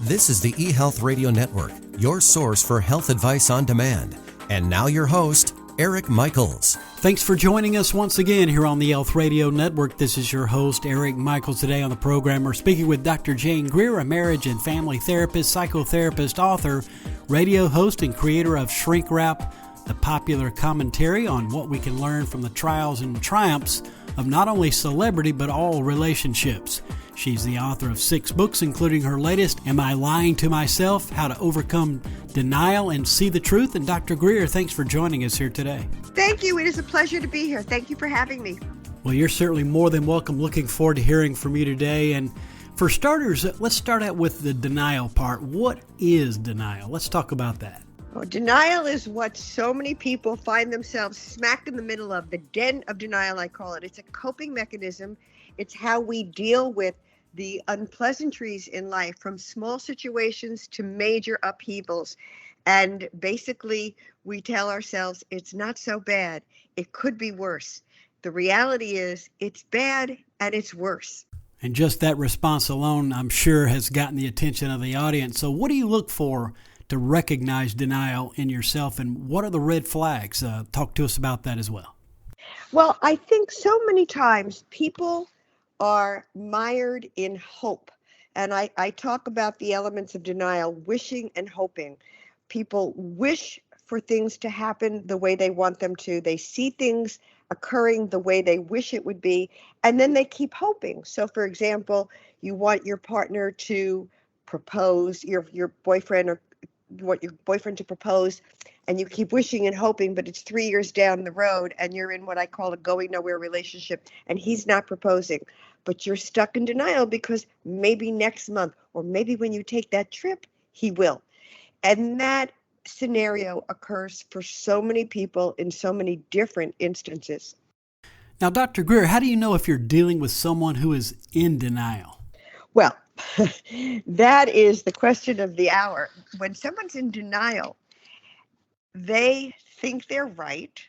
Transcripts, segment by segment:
This is the eHealth Radio Network, your source for health advice on demand. And now your host, Eric Michaels. Thanks for joining us once again here on the eHealth Radio Network. This is your host, Eric Michaels. Today on the program, we're speaking with Dr. Jane Greer, a marriage and family therapist, psychotherapist, author, radio host, and creator of Shrink Wrap, the popular commentary on what we can learn from the trials and triumphs of not only celebrity, but all relationships. She's the author of 6 books, including her latest, Am I Lying to Myself? How to Overcome Denial and See the Truth. And Dr. Greer, thanks for joining us here today. Thank you. It is a pleasure to be here. Thank you for having me. Well, you're certainly more than welcome. Looking forward to hearing from you today. And for starters, let's start out with the denial part. What is denial? Let's talk about that. Well, denial is what so many people find themselves smack in the middle of, the den of denial, I call it. It's a coping mechanism. It's how we deal with the unpleasantries in life, from small situations to major upheavals. And basically, we tell ourselves it's not so bad. It could be worse. The reality is it's bad and it's worse. And just that response alone, I'm sure, has gotten the attention of the audience. So what do you look for to recognize denial in yourself, and what are the red flags? Talk to us about that as well. Well, I think so many times people are mired in hope. And I talk about the elements of denial, wishing and hoping. People wish for things to happen the way they want them to. They see things occurring the way they wish it would be, and then they keep hoping. So, for example, you want your partner to propose, your boyfriend, or you want your boyfriend to propose, and you keep wishing and hoping, but it's 3 years down the road and you're in what I call a going nowhere relationship and he's not proposing, but you're stuck in denial because maybe next month or maybe when you take that trip, he will. And that scenario occurs for so many people in so many different instances. Now, Dr. Greer, how do you know if you're dealing with someone who is in denial? Well, that is the question of the hour. When someone's in denial, they think they're right.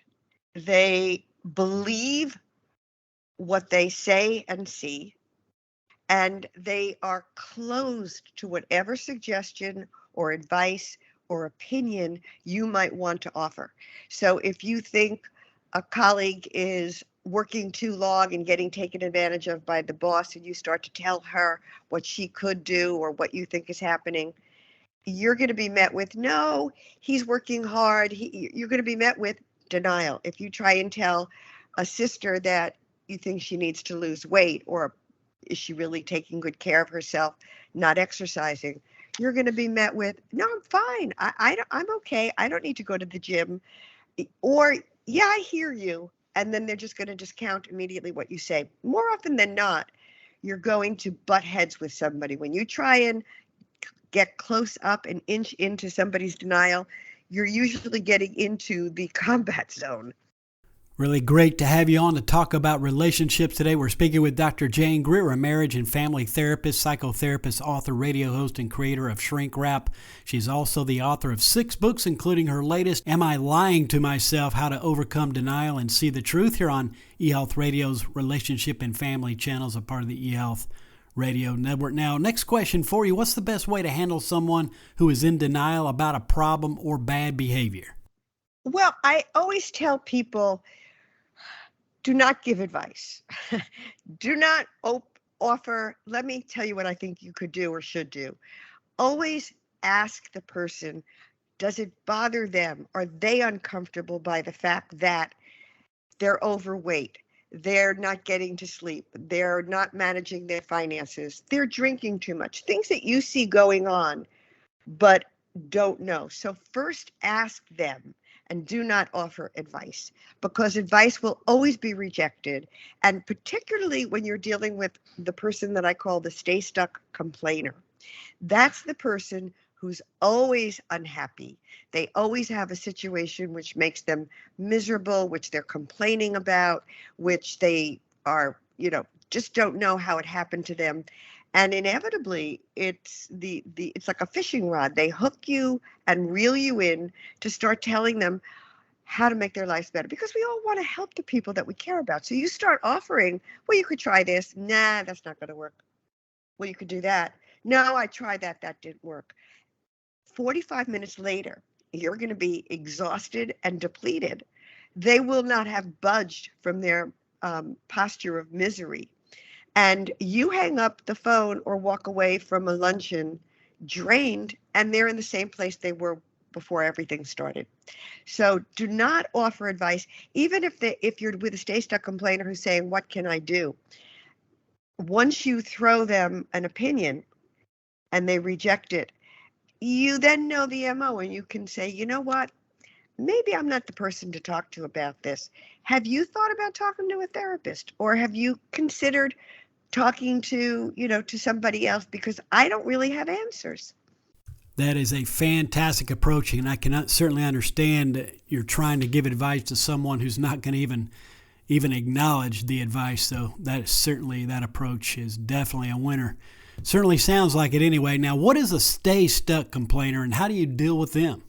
They believe what they say and see, and they are closed to whatever suggestion or advice or opinion you might want to offer. So if you think a colleague is working too long and getting taken advantage of by the boss, and you start to tell her what she could do or what you think is happening, you're going to be met with, no, he's working hard. You're going to be met with denial. If you try and tell a sister that you think she needs to lose weight, or is she really taking good care of herself, not exercising, you're going to be met with, no, I'm fine. I'm okay. I don't need to go to the gym. Or, yeah, I hear you. And then they're just going to discount immediately what you say. More often than not, you're going to butt heads with somebody. When you try and get close up and inch into somebody's denial, you're usually getting into the combat zone. Really great to have you on to talk about relationships today. We're speaking with Dr. Jane Greer, a marriage and family therapist, psychotherapist, author, radio host, and creator of Shrink Wrap. She's also the author of 6 books, including her latest, Am I Lying to Myself? How to Overcome Denial and See the Truth, here on eHealth Radio's Relationship and Family channels, a part of the eHealth Radio Network. Now, next question for you. What's the best way to handle someone who is in denial about a problem or bad behavior? Well, I always tell people, do not give advice. Do not offer, let me tell you what I think you could do or should do. Always ask the person, does it bother them? Are they uncomfortable by the fact that they're overweight? They're not getting to sleep. They're not managing their finances. They're drinking too much. Things that you see going on, but don't know. So first ask them. And do not offer advice, because advice will always be rejected. And particularly when you're dealing with the person that I call the stay stuck complainer. That's the person who's always unhappy. They always have a situation which makes them miserable, which they're complaining about, which they are, just don't know how it happened to them. And inevitably, it's it's like a fishing rod. They hook you and reel you in to start telling them how to make their lives better, because we all want to help the people that we care about. So you start offering, well, you could try this. Nah, that's not going to work. Well, you could do that. No, I tried that. That didn't work. 45 minutes later, you're going to be exhausted and depleted. They will not have budged from their posture of misery. And you hang up the phone or walk away from a luncheon drained, and they're in the same place they were before everything started. So do not offer advice, even if you're with a stay stuck complainer who's saying, what can I do? Once you throw them an opinion and they reject it, you then know the MO, and you can say, you know what? Maybe I'm not the person to talk to about this. Have you thought about talking to a therapist, or have you considered talking to somebody else, because I don't really have answers? That is a fantastic approach, and I can certainly understand that you're trying to give advice to someone who's not going to even acknowledge the advice. So that approach is definitely a winner. Certainly sounds like it anyway. Now, what is a stay stuck complainer, and how do you deal with them?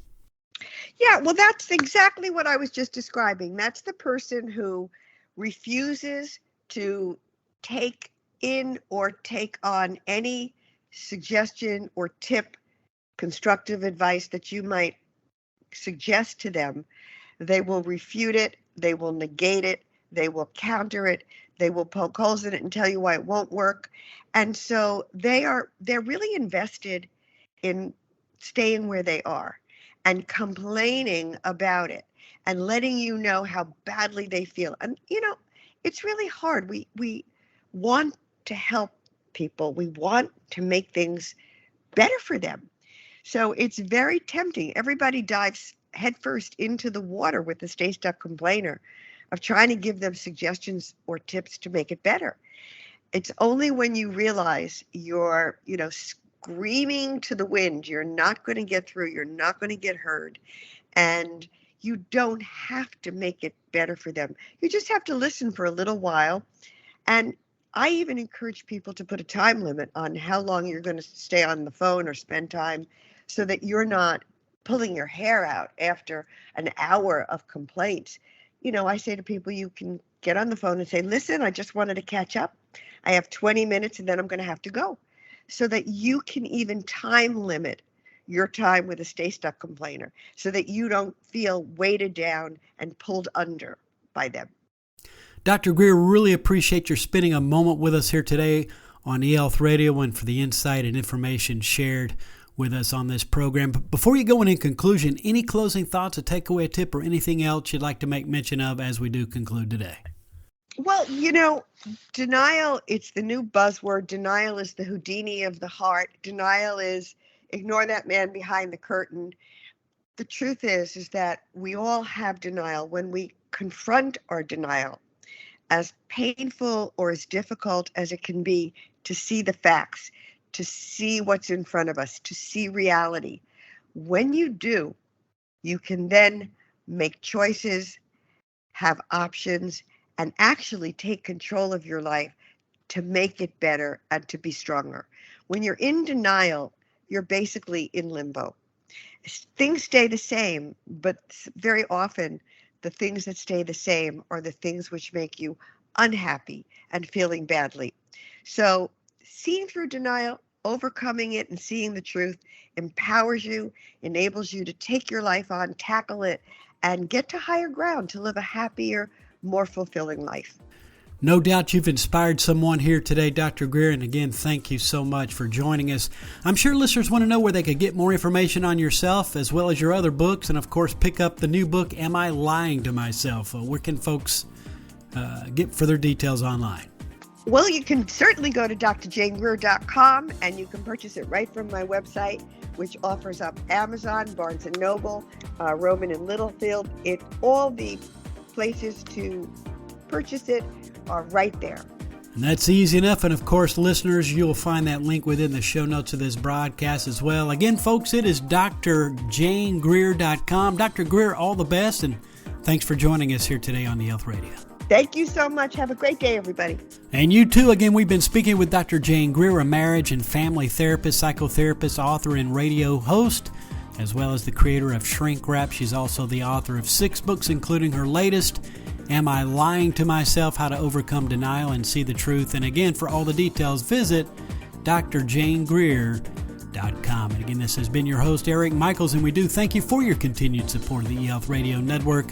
Yeah, well, that's exactly what I was just describing. That's the person who refuses to take in or take on any suggestion or tip, constructive advice that you might suggest to them. They will refute it. They will negate it. They will counter it. They will poke holes in it and tell you why it won't work. And so they're really invested in staying where they are and complaining about it and letting you know how badly they feel. And, it's really hard. We want to help people. We want to make things better for them. So it's very tempting. Everybody dives headfirst into the water with the stay stuck complainer of trying to give them suggestions or tips to make it better. It's only when you realize you're, screaming to the wind, you're not going to get through, you're not going to get heard, and you don't have to make it better for them. You just have to listen for a little while. And I even encourage people to put a time limit on how long you're going to stay on the phone or spend time, so that you're not pulling your hair out after an hour of complaints. I say to people, you can get on the phone and say, listen, I just wanted to catch up. I have 20 minutes and then I'm going to have to go. So that you can even time limit your time with a stay stuck complainer, so that you don't feel weighted down and pulled under by them. Dr. Greer, really appreciate your spending a moment with us here today on eHealth Radio and for the insight and information shared with us on this program. But before you go in conclusion, any closing thoughts, a takeaway, a tip, or anything else you'd like to make mention of as we do conclude today? Well, denial, it's the new buzzword. Denial is the Houdini of the heart. Denial is ignore that man behind the curtain. The truth is that we all have denial. When we confront our denial, as painful or as difficult as it can be to see the facts, to see what's in front of us, to see reality, when you do, you can then make choices, have options, and actually take control of your life to make it better and to be stronger. When you're in denial, you're basically in limbo. Things stay the same, but very often the things that stay the same are the things which make you unhappy and feeling badly. So seeing through denial, overcoming it and seeing the truth empowers you, enables you to take your life on, tackle it, and get to higher ground to live a happier, more fulfilling life. No doubt you've inspired someone here today, Dr. Greer, and again, thank you so much for joining us. I'm sure listeners want to know where they could get more information on yourself as well as your other books, and of course pick up the new book, Am I Lying to Myself? Where can folks get further details online? Well, you can certainly go to drjanegreer.com and you can purchase it right from my website, which offers up Amazon, Barnes & Noble, Rowman & Littlefield. All the places to purchase it are right there. And that's easy enough. And of course, listeners, you'll find that link within the show notes of this broadcast as well. Again, folks, it is drjanegreer.com. Dr. Greer, all the best, and thanks for joining us here today on the eHealth Radio. Thank you so much. Have a great day, everybody. And you too. Again, we've been speaking with Dr. Jane Greer, a marriage and family therapist, psychotherapist, author, and radio host, as well as the creator of Shrink Wrap. She's also the author of 6 books, including her latest, Am I Lying to Myself? How to Overcome Denial and See the Truth. And again, for all the details, visit drjanegreer.com. And again, this has been your host, Eric Michaels, and we do thank you for your continued support of the eHealth Radio Network.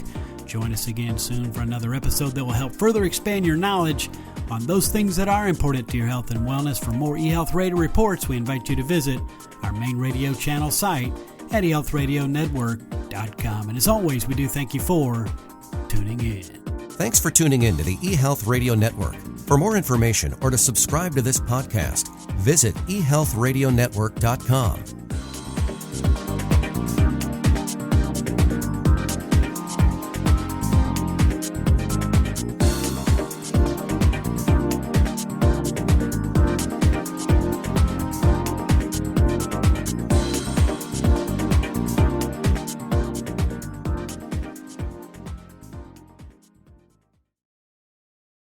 Join us again soon for another episode that will help further expand your knowledge on those things that are important to your health and wellness. For more eHealth Radio reports, we invite you to visit our main radio channel site at eHealthRadioNetwork.com. And as always, we do thank you for tuning in. Thanks for tuning in to the eHealth Radio Network. For more information or to subscribe to this podcast, visit eHealthRadioNetwork.com.